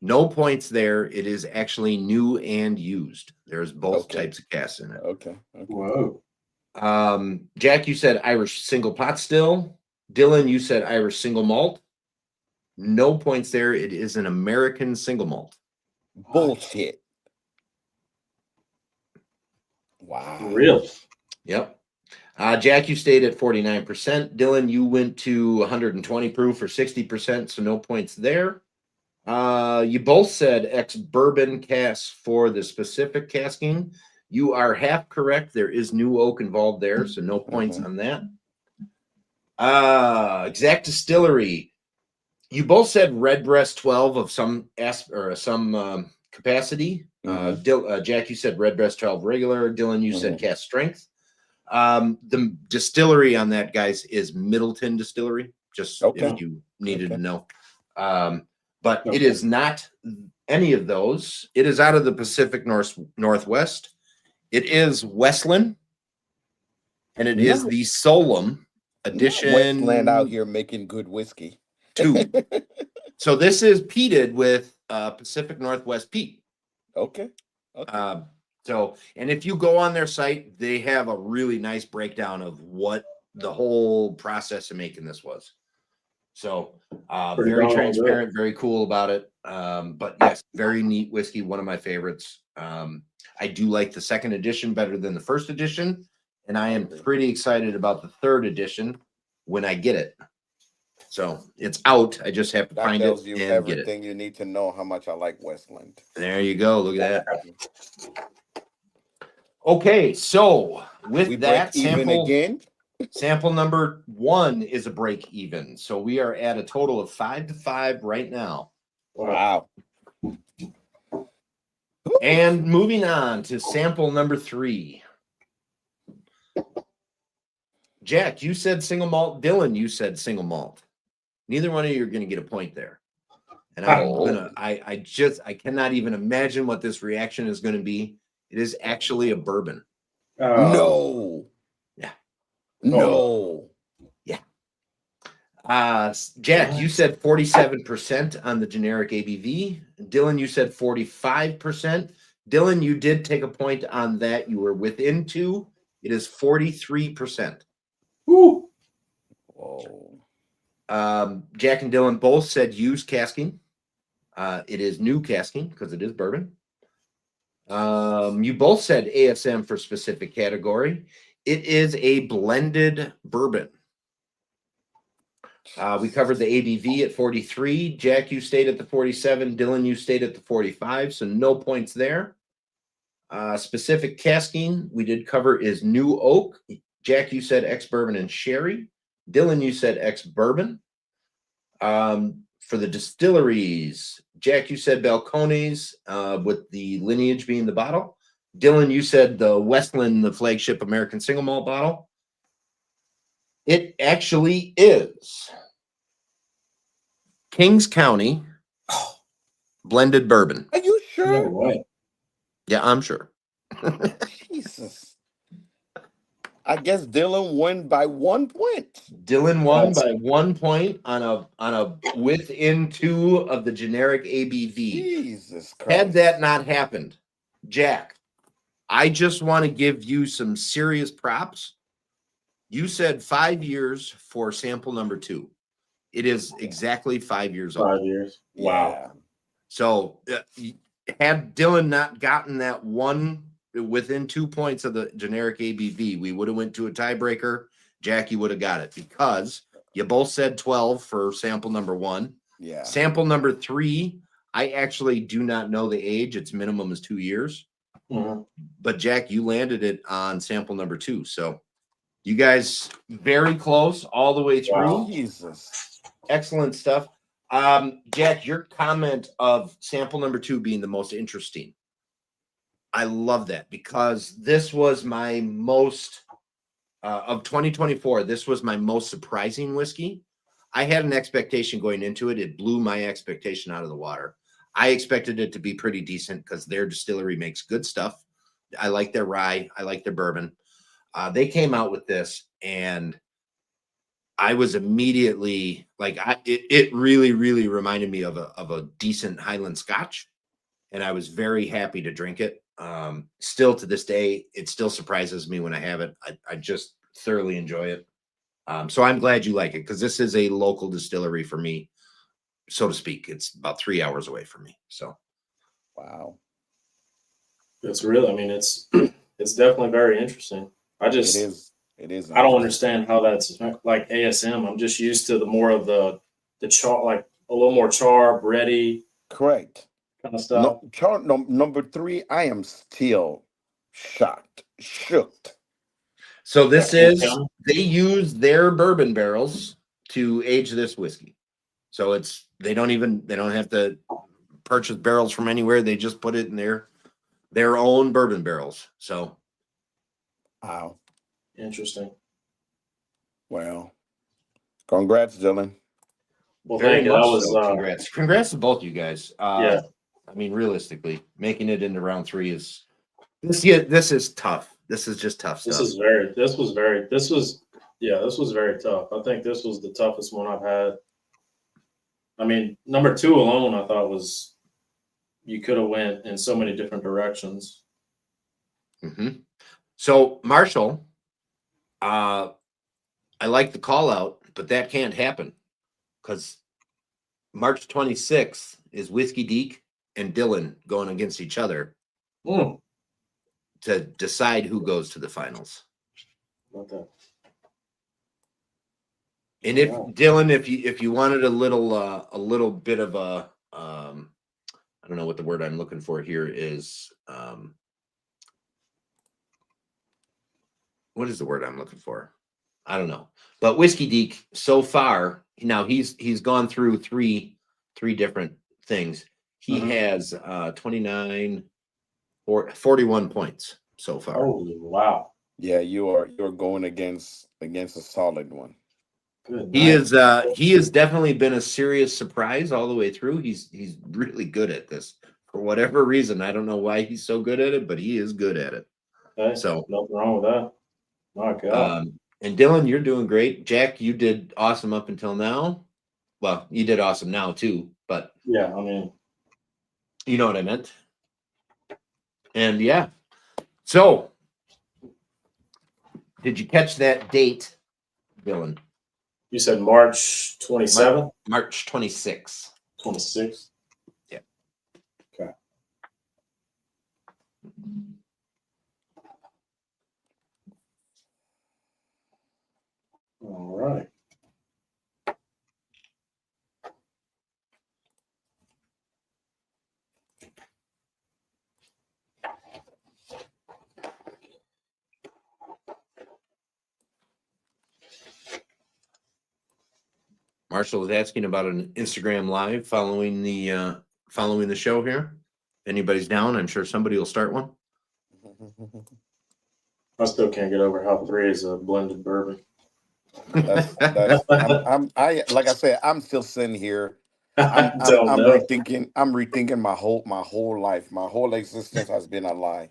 No points there. It is actually new and used. There's both Okay. types of casts in it. Okay. Whoa. Jack, you said Irish single pot still. Dylan, you said Irish single malt. No points there. It is an American single malt. Bullshit. Wow. Really? Yep. Jack, you stayed at 49%. Dylan, you went to 120 proof or 60%, so no points there. You both said ex-bourbon cask for the specific casking. You are half correct. There is new oak involved there, so no points on that. Exact distillery. You both said Redbreast 12 of some capacity. Jack, you said Redbreast 12 regular. Dylan, you said cast strength. The distillery on that, guys, is Middleton Distillery. Just Okay. if you needed Okay. to know. But it Okay. is not any of those. It is out of the Pacific Northwest. It is Westland, and it is No. the Solom edition Westland out here making good whiskey. 2. So this is peated with Pacific Northwest peat. Okay. Okay. So, and if you go on their site, they have a really nice breakdown of what the whole process of making this was. So, Pretty very darn transparent, very cool about it. But yes, very neat whiskey, one of my favorites. I do like the second edition better than the first edition, and I am pretty excited about the third edition when I get it. So it's out. I just have to That find it tells you and get it. everything you need to know how much I like Westland. There you go. Look at that. Okay, so with We that break even sample, again. sample number 1 is a break even. So we are at a total of 5-5 right now. Wow. And moving on to sample number 3. Jack, you said single malt. Dylan, you said single malt. Neither one of you are going to get a point there. And I cannot even imagine what this reaction is going to be. It is actually a bourbon. No. Yeah. No. Yeah. Jack, you said 47% on the generic ABV. Dylan, you said 45%. Dylan, you did take a point on that. You were within 2. It is 43%. Woo. Whoa. Jack and Dylan both said used casking. It is new casking because it is bourbon. You both said ASM for specific category. It is a blended bourbon. We covered the ABV at 43. Jack, you stayed at the 47. Dylan, you stayed at the 45. So no points there. Specific casking we did cover is new oak. Jack, you said ex-bourbon and sherry. Dylan, you said ex-bourbon. For the distilleries, Jack, you said Balcones with the lineage being the bottle. Dylan, you said the Westland, the flagship American single malt bottle. It actually is Kings County blended bourbon. Are you No sure? way. Yeah, I'm sure. Jesus. I guess Dylan won by 1 point. Dylan won That's- by 1 point on a within 2 of the generic ABV. Jesus Christ. Had that not happened, Jack, I just want to give you some serious props. You said 5 years for sample number 2. It is exactly 5 years old. 5 years. Wow. Yeah. So had Dylan not gotten that one within 2 points of the generic ABV, we would have went to a tiebreaker. Jackie would have got it because you both said 12 for sample number 1. Yeah. Sample number 3, I actually do not know the age. Its minimum is 2 years. Mhm. But Jack, you landed it on sample number 2. So you guys very close all the way through. Wow. Jesus. Excellent stuff. Jack, your comment of sample number 2 being the most interesting. I love that because this was my most of 2024. This was my most surprising whiskey. I had an expectation going into it. It blew my expectation out of the water. I expected it to be pretty decent because their distillery makes good stuff. I like their rye. I like their bourbon. They came out with this and I was immediately like, it really, really reminded me of a decent Highland Scotch. And I was very happy to drink it. Still to this day, it still surprises me when I have it. I just thoroughly enjoy it. So I'm glad you like it because this is a local distillery for me, so to speak. It's about 3 hours away from me. So, Wow. It's really, I mean, it's definitely very interesting. It is. It is. I don't understand how that's like ASM. I'm just used to the more of the char, like a little more char, bready Correct. kind of stuff. Number 3, I am still shocked. so this Kings is, County? they use their bourbon barrels to age this whiskey. So they don't have to purchase barrels from anywhere. They just put it in their own bourbon barrels. So Wow. Interesting. Well, congrats, Dylan. Well, Very thank you. That much was so. Congrats to both you guys. yeah. I mean, realistically, making it into round 3 is this. Yeah, this is tough. This is just tough This stuff. is very. This was very. This was yeah. This was very tough. I think this was the toughest one I've had. I mean, number 2 alone, I thought was you could have went in so many different directions. So, Marshall, I like the call out, but that can't happen because March 26th is Whiskey Deke and Dylan going against each other Mm. to decide who goes to the finals. About that. And if Wow. Dylan, if you wanted a little bit of a I don't know what the word I'm looking for here is. What is the word I'm looking for? I don't know. But Whiskey Deke so far, now he's gone through three different things. He has 29 or 41 points so far. Oh wow! Yeah, you're going against a solid one. Good. He night. is he has definitely been a serious surprise all the way through. He's really good at this. For whatever reason, I don't know why he's so good at it, but he is good at it. Okay. So Nothing wrong with that. My God. And Dylan, you're doing great. Jack, you did awesome up until now. Well, you did awesome now too, but Yeah. I mean, you know what I meant. And yeah. So, did you catch that date, Dylan? you said March 27th, March 26th. 26th. Yeah. Okay. All right. Marshall was asking about an Instagram live following the show here. If anybody's down, I'm sure somebody will start one. I still can't get over how 3 is a blended bourbon. That's I like I said, I'm still sitting here. I I'm don't know. rethinking my whole life. My whole existence has been a lie.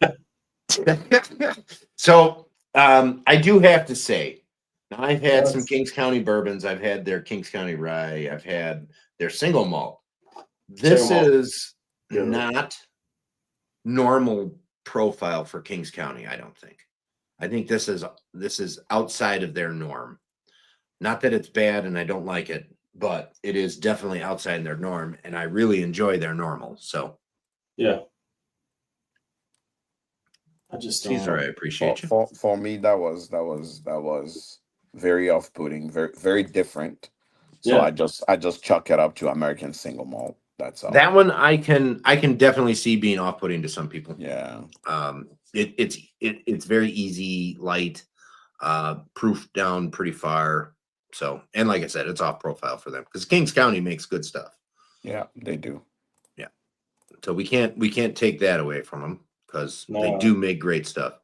So I do have to say, now I've had some Yes. Kings County bourbons. I've had their Kings County rye. I've had their single malt. This Single malt. is Good. not normal profile for Kings County, I don't think. I think this is outside of their norm. Not that it's bad and I don't like it, but it is definitely outside their norm, and I really enjoy their normal. So Yeah. I just don't. Caesar, I appreciate you. For me, that was very off-putting, very different. So Yeah. I just chuck it up to American single malt. That's all. That one I can definitely see being off-putting to some people. Yeah. It's very easy, light, proof down pretty far. So, and like I said, it's off profile for them because Kings County makes good stuff. Yeah, they do. Yeah. So we can't take that away from them because they No. do make great stuff.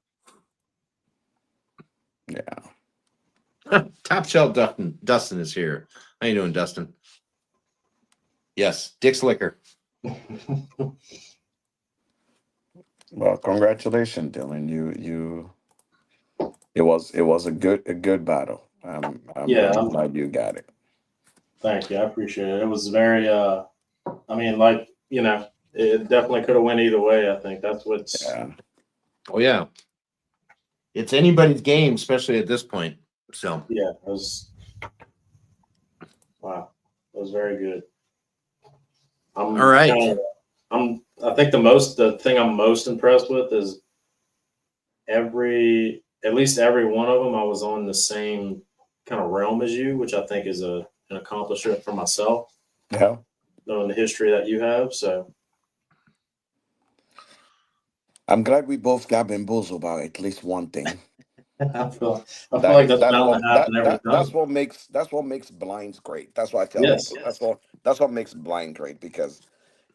Yeah. Top shelf Dustin is here. How you doing, Dustin? Yes, Dick's Liquor. Well, congratulations, Dylan. You it was a good battle. I'm Yeah, really glad you got it. Thank you. I appreciate it. It was very I mean, like, it definitely could have went either way, I think. That's what's Yeah. Oh yeah. It's anybody's game, especially at this point. So yeah, it was wow. It was very good. all right. I think the thing I'm most impressed with is at least every one of them I was on the same kind of realm as you, which I think is an accomplishment for myself, Yeah. knowing the history that you have. So I'm glad we both got bamboozled about at least one thing. I feel like that's bound to happen every time. That's what makes blinds great. That's what I tell Yes. people. That's what makes blind great because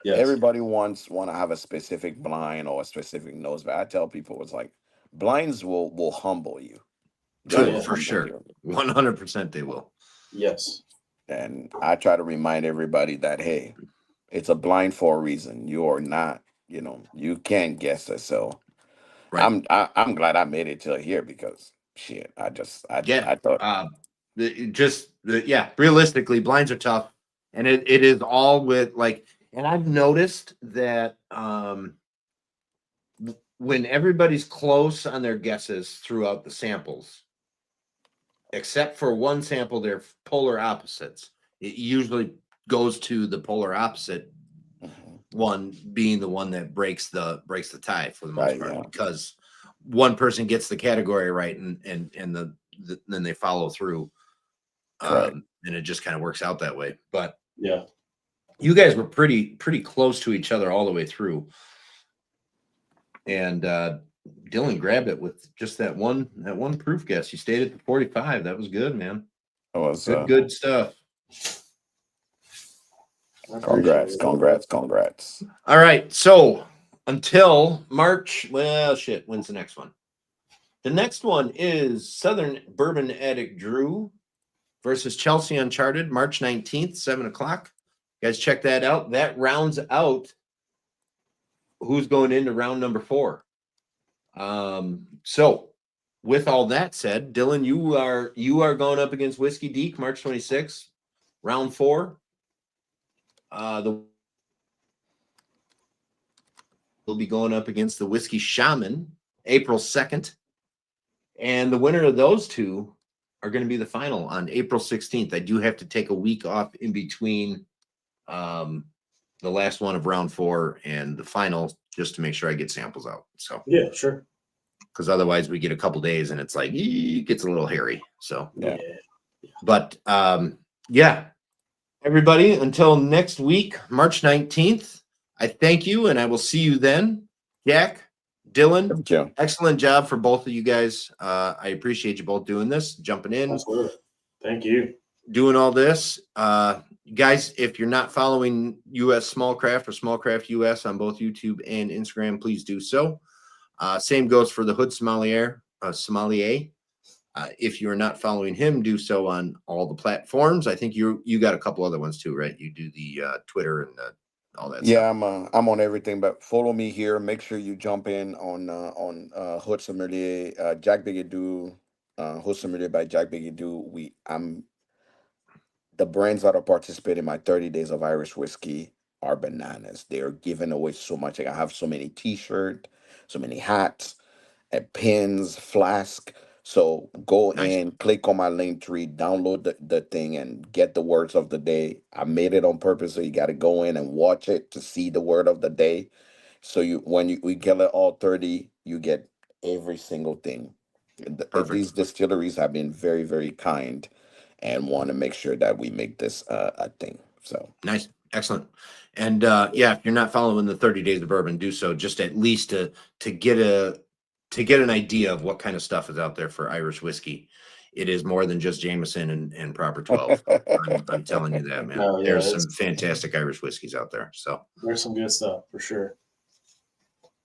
Yes. everybody want to have a specific blind or a specific nose. But I tell people it's like blinds will humble you. Oh, yeah. For sure. 100% they will. Yes. And I try to remind everybody that, hey, it's a blind for a reason. You are not, you can't guess it. So Right. I'm glad I made it till here because shit, Yeah. I thought Realistically, blinds are tough. And it is all with like, and I've noticed that when everybody's close on their guesses throughout the samples, except for one sample, they're polar opposites. It usually goes to the polar opposite one being the one that breaks the tie for the most Right, part, yeah. because one person gets the category right and then they follow through. Correct. And it just kind of works out that way. But Yeah. you guys were pretty close to each other all the way through. And Dylan grabbed it with just that one proof guess. You stayed at the 45. That was good, man. It was Good stuff. I appreciate congrats. All right. So until March, well, shit, when's the next one? The next one is Southern Bourbon Addict Drew versus Chelsea Uncharted, March 19th, 7 o'clock. You guys check that out. That rounds out who's going into round number 4. So with all that said, Dylan, you are going up against Whiskey Deke, March 26th, round 4. We'll be going up against the Whiskey Shaman, April 2nd. And the winner of those two are going to be the final on April 16th. I do have to take a week off in between the last one of round 4 and the final just to make sure I get samples out. So yeah, sure. Because otherwise we get a couple days and it's like it gets a little hairy. So Yeah. But yeah, everybody, until next week, March 19th, I thank you and I will see you then. Jack, Dylan, excellent job for both of you guys. I appreciate you both doing this, jumping in. Absolutely. Thank you. Doing all this. Guys, if you're not following US Smallcraft or Smallcraft US on both YouTube and Instagram, please do so. Same goes for the Hood Sommelier. If you're not following him, do so on all the platforms. I think you got a couple other ones too, right? You do the Twitter and all that Yeah, stuff. I'm on everything, but follow me here. Make sure you jump in on Hood Sommelier, Jack Bigadoo, Hood Sommelier by Jack Bigadoo. The brands that are participating in my 30 days of Irish whiskey are bananas. They are giving away so much. Like I have so many t-shirts, so many hats, and pins, flask. So go in, click on my link tree, download the thing, and get the words of the day. I made it on purpose, so you got to go in and watch it to see the word of the day. So we get it all 30, you get every single thing. These distilleries have been very, very kind and want to make sure that we make this a thing. So nice, excellent. And if you're not following the 30 days of bourbon, do so just at least to get an idea of what kind of stuff is out there for Irish whiskey. It is more than just Jameson and Proper 12. I'm telling you that, man. Oh, yeah, there's some fantastic Irish whiskeys out there. So there's some good stuff for sure.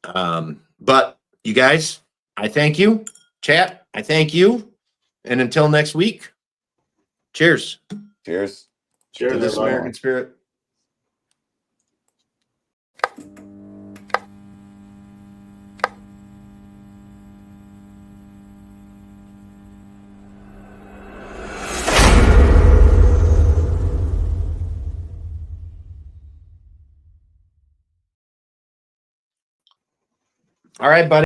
But you guys, I thank you. Chat, I thank you. And until next week, cheers. Cheers. To this American spirit. All right, buddy.